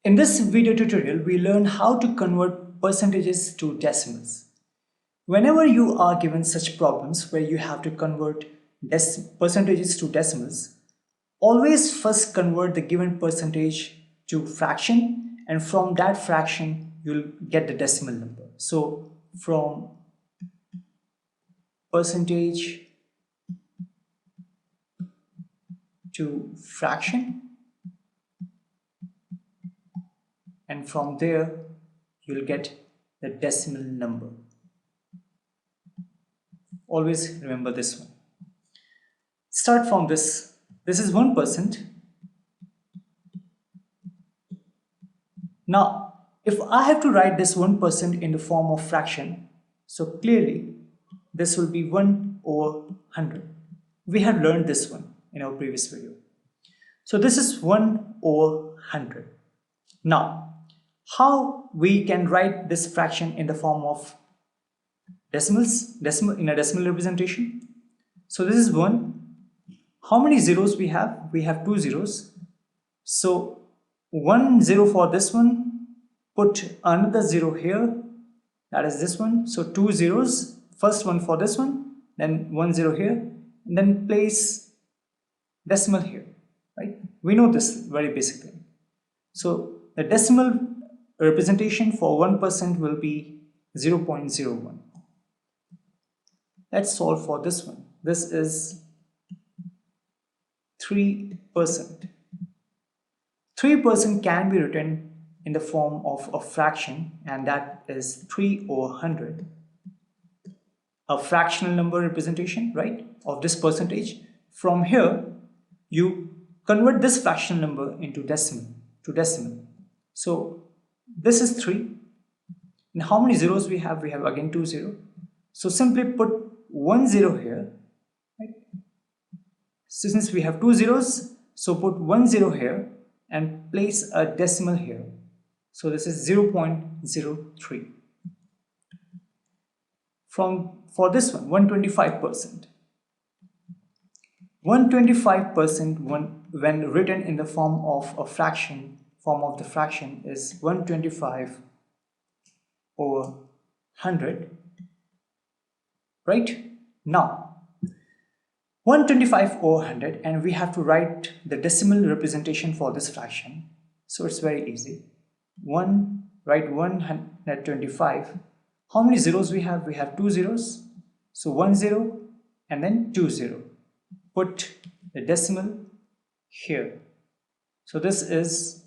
In this video tutorial, we learn how to convert percentages to decimals. Whenever you are given such problems where you have to convert percentages to decimals, always first convert the given percentage to fraction, and from that fraction you'll get the decimal number. So from percentage to fraction, and from there you'll get the decimal number. Always remember this one. Start from this. This is 1%. Now, if I have to write this 1% in the form of fraction, so clearly this will be 1 over 100. We have learned this one in our previous video. So this is 1 over 100. Now, how we can write this fraction in the form of decimals, in a decimal representation? So this is 1. How many zeros we have? We have 2 zeros. So 1 0 for this one, put another 0 here, that is this one. So 2 zeros, first one for this one, then 1 0 here, and then place decimal here, right? We know this very basic thing. So the decimal representation for 1% will be 0.01. Let's solve for this one. This is 3%. 3% can be written in the form of a fraction, and that is 3 over 100. A fractional number representation, right, of this percentage. From here, you convert this fractional number into decimal. So this is 3. And how many zeros we have? We have again 2 0. So simply put 1 0 here, right? So since we have 2 zeros, so put 1 0 here and place a decimal here. So this is 0.03. For this one, 125%. 125% when written in the form of a fraction, is 125 over 100, right? Now 125 over 100, and we have to write the decimal representation for this fraction. So it's very easy. Write 125. How many zeros we have? We have 2 zeros. So 1 0 and then 2 0. Put the decimal here. So this is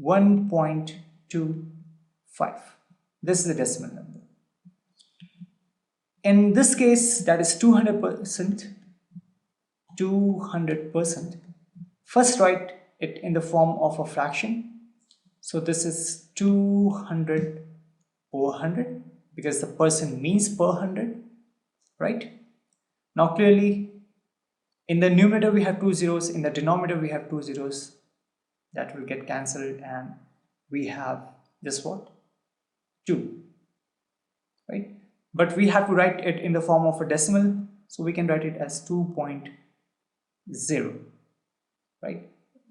1.25. This is the decimal number. In this case, that is 200%. 200%. First write it in the form of a fraction. So this is 200 over 100, because the percent means per 100, right? Now clearly in the numerator we have 2 zeros, in the denominator we have 2 zeros. That will get cancelled, and we have just what? 2, right? But we have to write it in the form of a decimal, so we can write it as 2.0, right?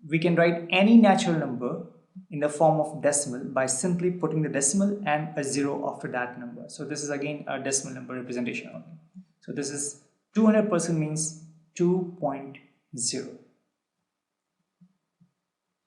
We can write any natural number in the form of decimal by simply putting the decimal and a 0 after that number. So this is again a decimal number representation only. So this is 200% means 2.0.